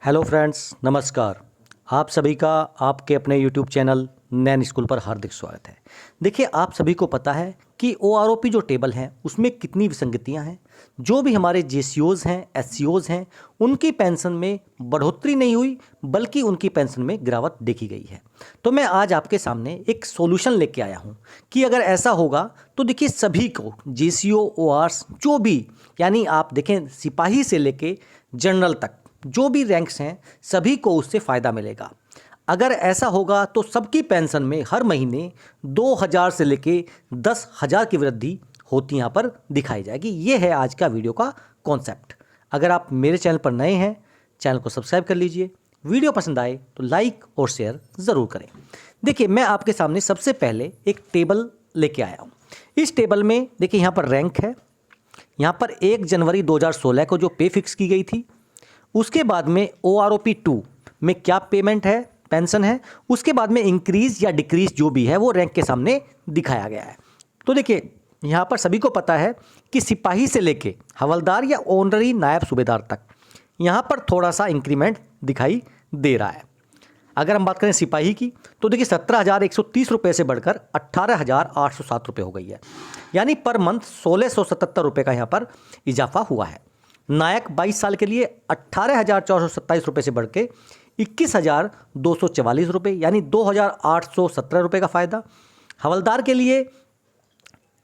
Hello friends, नमस्कार। आप सभी का आपके अपने यूट्यूब चैनल नैन स्कूल पर हार्दिक स्वागत है। देखिए, आप सभी को पता है कि ओआरओपी जो टेबल है उसमें कितनी विसंगतियां हैं। जो भी हमारे जेसीओज़ हैं, एससीओज़ हैं, उनकी पेंशन में बढ़ोतरी नहीं हुई बल्कि उनकी पेंशन में गिरावट देखी गई है। तो मैं आज आपके सामने एक सॉल्यूशन लेके आया हूं कि अगर ऐसा होगा तो देखिए सभी को जेसीओ, ओआरस जो भी, यानी आप देखें सिपाही से लेके जनरल तक जो भी रैंक्स हैं सभी को उससे फ़ायदा मिलेगा। अगर ऐसा होगा तो सबकी पेंशन में हर महीने 2000 से लेके 10,000 की वृद्धि होती यहाँ पर दिखाई जाएगी। ये है आज का वीडियो का कॉन्सेप्ट। अगर आप मेरे चैनल पर नए हैं, चैनल को सब्सक्राइब कर लीजिए। वीडियो पसंद आए तो लाइक और शेयर ज़रूर करें। देखिए, मैं आपके सामने सबसे पहले एक टेबल लेके आया हूँ। इस टेबल में देखिए यहाँ पर रैंक है। यहाँ पर 1 जनवरी 2016 को जो पे फिक्स की गई थी, उसके बाद में OROP 2 में क्या पेमेंट है, पेंशन है, उसके बाद में इंक्रीज या डिक्रीज जो भी है वो रैंक के सामने दिखाया गया है। तो देखिए, यहाँ पर सभी को पता है कि सिपाही से लेके हवलदार या ऑनररी नायब सूबेदार तक यहाँ पर थोड़ा सा इंक्रीमेंट दिखाई दे रहा है। अगर हम बात करें सिपाही की तो देखिए 17,130 रुपये से बढ़कर 18,807 रुपये हो गई है, यानी पर मंथ 1,677 रुपये का यहाँ पर इजाफा हुआ है। नायक 22 साल के लिए 18,427 रुपये से बढ़ के 21,244 रुपये, यानी 2,817 रुपये का फ़ायदा। हवलदार के लिए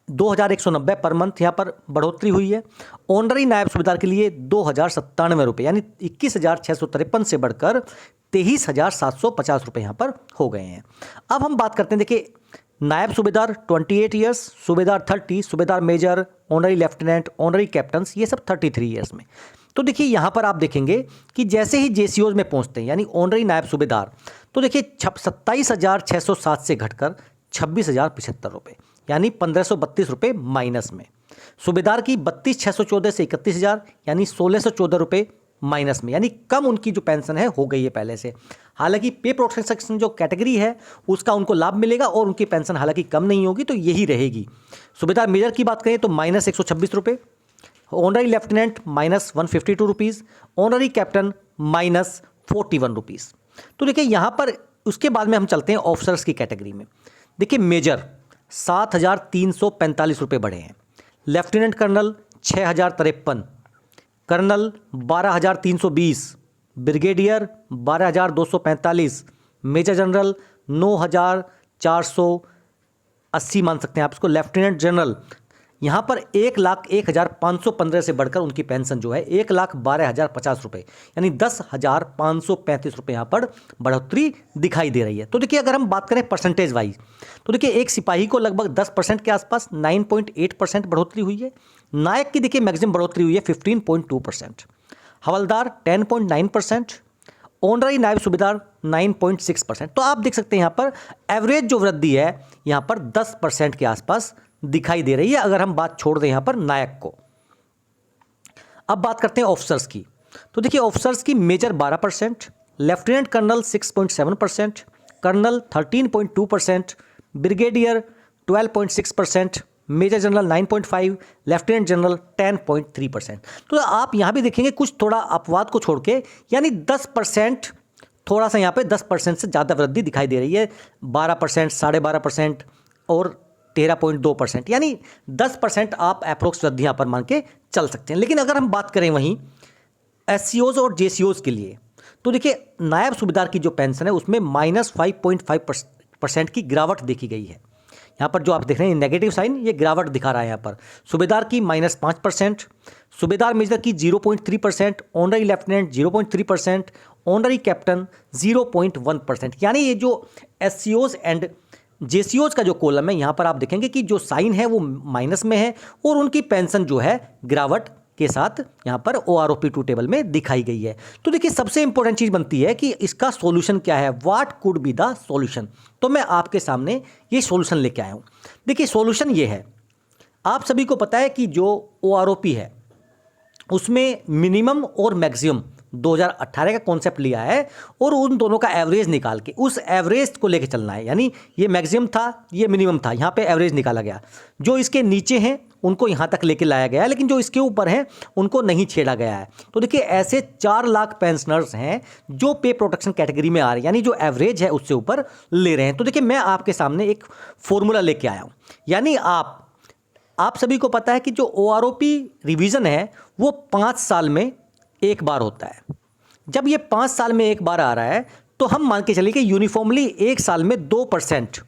2,190 पर मंथ यहाँ पर बढ़ोतरी हुई है। ऑनररी नायब सूबेदार के लिए 2,097 रुपये, यानी 21,653 से बढ़कर 23,750 रुपये यहाँ पर हो गए हैं। अब हम बात करते हैं, देखिए नायब सूबेदार 28 years, subedar 30, subedar major, honorary lieutenant, honorary captains, ये सब 33 ईयर्स में। तो देखिए यहाँ पर आप देखेंगे कि जैसे ही जेसीओज में पहुँचते हैं यानी ऑनररी नायब सूबेदार, तो देखिए 27,607 से घटकर 26,075 रुपये, यानी 1,532 रुपये माइनस में। सूबेदार की 32,614 से 31,000, यानी 1,614 रुपये माइनस में, यानी कम उनकी जो पेंशन है हो गई है पहले से। हालांकि पे प्रोटेक्शन जो कैटेगरी है उसका उनको लाभ मिलेगा और उनकी पेंशन हालांकि कम नहीं होगी, तो यही रहेगी। सूबेदार मेजर की बात करें तो -126 रुपये, honorary lieutenant -152 rupees, honorary captain -41 rupees. तो देखिए यहाँ पर उसके बाद में हम चलते हैं ऑफिसर्स की कैटेगरी में। देखिए मेजर 7,345 रुपये बढ़े हैं, lieutenant colonel 6,053, colonel 12,320, brigadier 12,245, major general 9,480 मान सकते हैं आप इसको। लेफ्टिनेंट जनरल यहाँ पर 1,01,515 से बढ़कर उनकी पेंशन जो है 1,12,050 रुपये, यानी 10,535 रुपये यहाँ पर बढ़ोतरी दिखाई दे रही है। तो देखिए अगर हम बात करें परसेंटेज वाइज तो देखिए एक सिपाही को लगभग 10% के आसपास 9.8% बढ़ोतरी हुई है। नायक की देखिए मैक्सिमम बढ़ोतरी हुई है 15.2%, हवलदार 10.9%, ऑनररी नायब सूबेदार 9.6%। तो आप देख सकते हैं यहाँ पर एवरेज जो वृद्धि है यहाँ पर 10% के आसपास दिखाई दे रही है, अगर हम बात छोड़ दें यहाँ पर नायक को। अब बात करते हैं ऑफिसर्स की। तो देखिए ऑफिसर्स की major 12%, lieutenant colonel 6.7%, colonel 13.2%, brigadier 12.6%, major general 9.5%, lieutenant general 10.3%। तो आप यहाँ भी देखेंगे कुछ थोड़ा अपवाद को छोड़ के, यानी 10%, थोड़ा सा यहाँ पे 10% से ज़्यादा वृद्धि दिखाई दे रही है। 12%, 12.5% और 13.2%, यानी 10% आप अप्रोक्स वृद्धि यहाँ पर मान के चल सकते हैं। लेकिन अगर हम बात करें वहीं एससीओज और जेसीओज के लिए तो देखिए नायब सूबेदार की जो पेंशन है उसमें -5.5% की गिरावट देखी गई है। यहाँ पर जो आप देख रहे हैं नेगेटिव साइन, ये गिरावट दिखा रहा है यहाँ पर। सूबेदार की -5%, सूबेदार मेजर की 0.3%, ऑनररी लेफ्टिनेंट 0.3%, ऑनररी कैप्टन 0.1%, यानी ये जो एससीओज एंड जेसीओज का जो कॉलम है यहाँ पर आप देखेंगे कि जो साइन है वो माइनस में है और उनकी पेंशन जो है गिरावट के साथ यहाँ पर OROP 2 टेबल में दिखाई गई है। तो देखिए सबसे इंपॉर्टेंट चीज़ बनती है कि इसका सॉल्यूशन क्या है, what could be the solution. तो मैं आपके सामने ये सॉल्यूशन लेके आया हूँ। देखिए सॉल्यूशन ये है, आप सभी को पता है कि जो OROP है उसमें मिनिमम और मैक्सिमम 2018 का कॉन्सेप्ट लिया है और उन दोनों का एवरेज निकाल के उस एवरेज को लेके चलना है। यानी ये मैक्सिमम था, ये मिनिमम था, यहाँ पे एवरेज निकाला गया। जो इसके नीचे हैं उनको यहाँ तक लेके लाया गया है, लेकिन जो इसके ऊपर हैं उनको नहीं छेड़ा गया है। तो देखिए ऐसे 4 लाख पेंशनर्स हैं जो पे प्रोटेक्शन कैटेगरी में आ रहे हैं, यानी जो एवरेज है उससे ऊपर ले रहे हैं। तो देखिए मैं आपके सामने एक फॉर्मूला लेके आया हूँ। यानी आप सभी को पता है कि जो OROP रिवीजन है वो 5 साल में एक बार होता है। जब ये 5 साल में एक बार आ रहा है तो हम मान के चलिए कि यूनिफॉर्मली एक साल में 2%,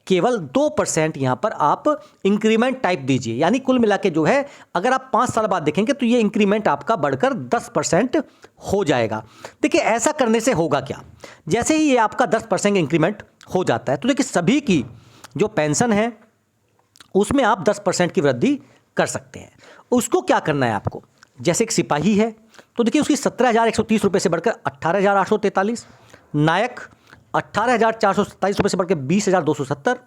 केवल 2% यहाँ पर आप इंक्रीमेंट टाइप दीजिए। यानी कुल मिला के जो है अगर आप 5 साल बाद देखेंगे तो ये इंक्रीमेंट आपका बढ़कर 10% हो जाएगा। देखिए ऐसा करने से होगा क्या, जैसे ही ये आपका 10% इंक्रीमेंट हो जाता है तो देखिए सभी की जो पेंशन है उसमें आप 10% की वृद्धि कर सकते हैं। उसको क्या करना है आपको, जैसे एक सिपाही है तो देखिए उसकी 17,130 रुपये से बढ़कर 18,843, नायक 18,427 रुपये से बढ़कर 20,270,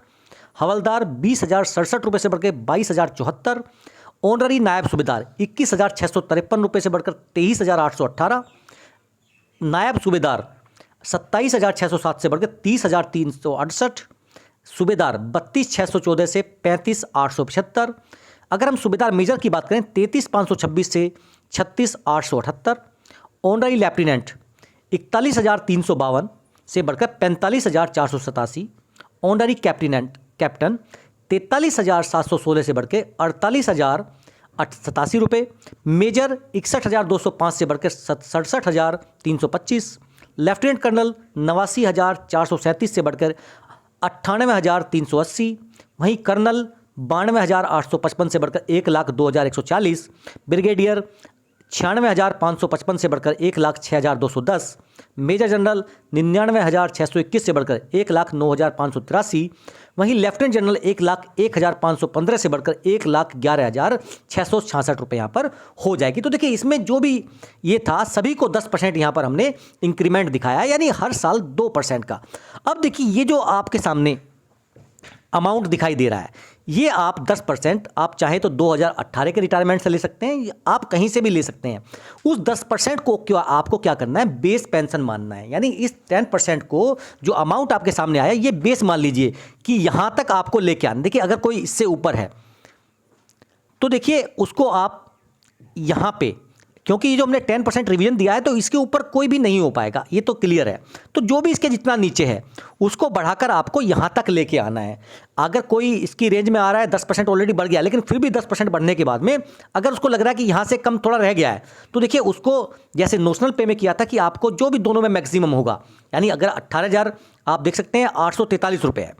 हवलदार 20,067 रुपये से बढ़कर 22,074, ऑनररी नायब सूबेदार 21,653 रुपये से बढ़कर 23,818, नायब सूबेदार 27,607 से बढ़कर 30,368, सूबेदार 32,614 से 35,875। अगर हम सूबेदार मेजर की बात करें 33,526 से 36,878, ऑनररी लेफ्टिनेंट 41,352 से बढ़कर 45,487, ऑनररी कैप्टन 43,716 से बढ़कर 48,087 रुपये, मेजर 61,205 से बढ़कर 67,325, लेफ्टिनेंट कर्नल 89,437 से बढ़कर 98,380, वहीं कर्नल 92,855 से बढ़कर 1,02,140, ब्रिगेडियर 96,555 से बढ़कर 1,06,210, मेजर जनरल 99,621 से बढ़कर 1,09,583, वहीं लेफ्टिनेंट जनरल 1,01,515 से बढ़कर 1,11,666 रुपये यहाँ पर हो जाएगी। तो देखिए इसमें जो भी ये था सभी को 10% यहाँ पर हमने इंक्रीमेंट दिखाया है, यानी हर साल 2% का। अब देखिए ये जो आपके सामने अमाउंट दिखाई दे रहा है ये आप 10% आप चाहे तो 2018 के रिटायरमेंट से ले सकते हैं, आप कहीं से भी ले सकते हैं। उस 10% को आपको क्या करना है, बेस पेंशन मानना है। यानी इस 10% को जो अमाउंट आपके सामने आया ये बेस मान लीजिए कि यहाँ तक आपको लेके आना। देखिए अगर कोई इससे ऊपर है तो देखिए उसको आप यहाँ पे, क्योंकि ये जो हमने 10% रिवीजन दिया है तो इसके ऊपर कोई भी नहीं हो पाएगा, ये तो क्लियर है। तो जो भी इसके जितना नीचे है उसको बढ़ाकर आपको यहाँ तक लेके आना है। अगर कोई इसकी रेंज में आ रहा है 10% ऑलरेडी बढ़ गया, लेकिन फिर भी 10% बढ़ने के बाद में अगर उसको लग रहा है कि यहाँ से कम थोड़ा रह गया है तो देखिए उसको जैसे नोशनल पे में किया था कि आपको जो भी दोनों में मैक्सिमम होगा, यानी अगर 18,000 आप देख सकते हैं 843 रुपये है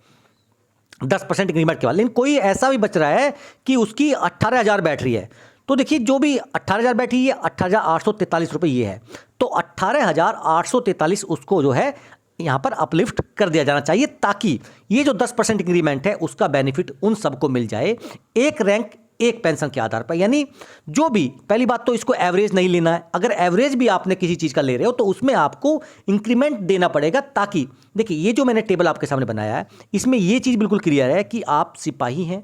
10% इंक्रीमेंट के बाद, लेकिन कोई ऐसा भी बच रहा है कि उसकी 18,000 बैठ रही है तो देखिए जो भी 18,000 बैठी है 18,843 रुपये ये है, तो 18,843 उसको जो है यहाँ पर अपलिफ्ट कर दिया जाना चाहिए ताकि ये जो 10% इंक्रीमेंट है उसका बेनिफिट उन सबको मिल जाए एक रैंक एक पेंशन के आधार पर। यानी जो भी, पहली बात तो इसको एवरेज नहीं लेना है, अगर एवरेज भी आपने किसी चीज़ का ले रहे हो तो उसमें आपको इंक्रीमेंट देना पड़ेगा ताकि, देखिए ये जो मैंने टेबल आपके सामने बनाया है इसमें ये चीज़ बिल्कुल क्लियर है कि आप सिपाही हैं,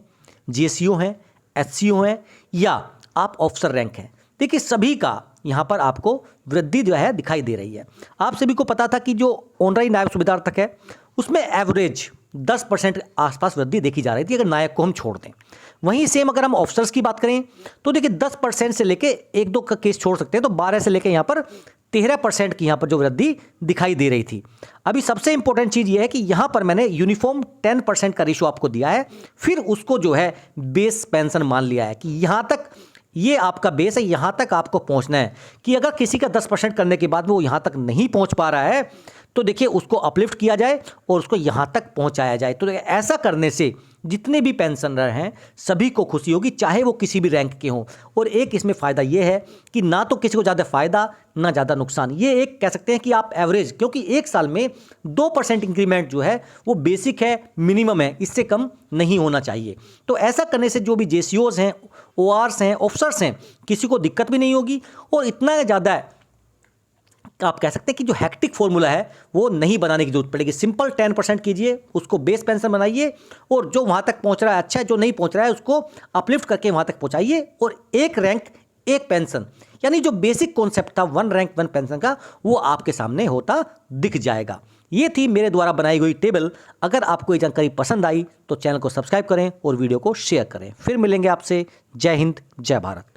GSU हैं, HCO हैं या आप ऑफिसर रैंक हैं, देखिए सभी का यहाँ पर आपको वृद्धि जो है दिखाई दे रही है। आप सभी को पता था कि जो ऑनररी नायब सूबेदार तक है उसमें एवरेज 10% आसपास वृद्धि देखी जा रही थी अगर नायक को हम छोड़ दें। वहीं सेम अगर हम ऑफिसर्स की बात करें तो देखिए 10% से लेके 1-2 का केस छोड़ सकते हैं तो 12 से लेके यहाँ पर 13% की यहाँ पर जो वृद्धि दिखाई दे रही थी। अभी सबसे इंपॉर्टेंट चीज़ ये है कि यहाँ पर मैंने यूनिफॉर्म 10% का रेशो आपको दिया है, फिर उसको जो है बेस पेंशन मान लिया है कि यहाँ तक ये आपका बेस है, यहाँ तक आपको पहुँचना है कि अगर किसी का 10% करने के बाद वो यहाँ तक नहीं पहुँच पा रहा है तो देखिए उसको अपलिफ्ट किया जाए और उसको यहाँ तक पहुँचाया जाए। तो ऐसा करने से जितने भी पेंशनर हैं सभी को खुशी होगी, चाहे वो किसी भी रैंक के हों। और एक इसमें फ़ायदा ये है कि ना तो किसी को ज़्यादा फ़ायदा ना ज़्यादा नुकसान, ये एक कह सकते हैं कि आप एवरेज, क्योंकि एक साल में 2% इंक्रीमेंट जो है वो बेसिक है, मिनिमम है, इससे कम नहीं होना चाहिए। तो ऐसा करने से जो भी JCOs हैं, ORs हैं, ऑफिसर्स हैं, किसी को दिक्कत भी नहीं होगी और इतना ज़्यादा आप कह सकते हैं कि जो हैक्टिक फॉर्मूला है वो नहीं बनाने की जरूरत पड़ेगी। सिंपल 10% कीजिए, उसको बेस पेंशन बनाइए और जो वहाँ तक पहुँच रहा है अच्छा है, जो नहीं पहुँच रहा है उसको अपलिफ्ट करके वहाँ तक पहुँचाइए और एक रैंक एक पेंशन, यानी जो बेसिक कॉन्सेप्ट था 1 रैंक 1 पेंशन का, वो आपके सामने होता दिख जाएगा। ये थी मेरे द्वारा बनाई गई टेबल। अगर आपको ये जानकारी पसंद आई तो चैनल को सब्सक्राइब करें और वीडियो को शेयर करें। फिर मिलेंगे आपसे। जय हिंद, जय भारत।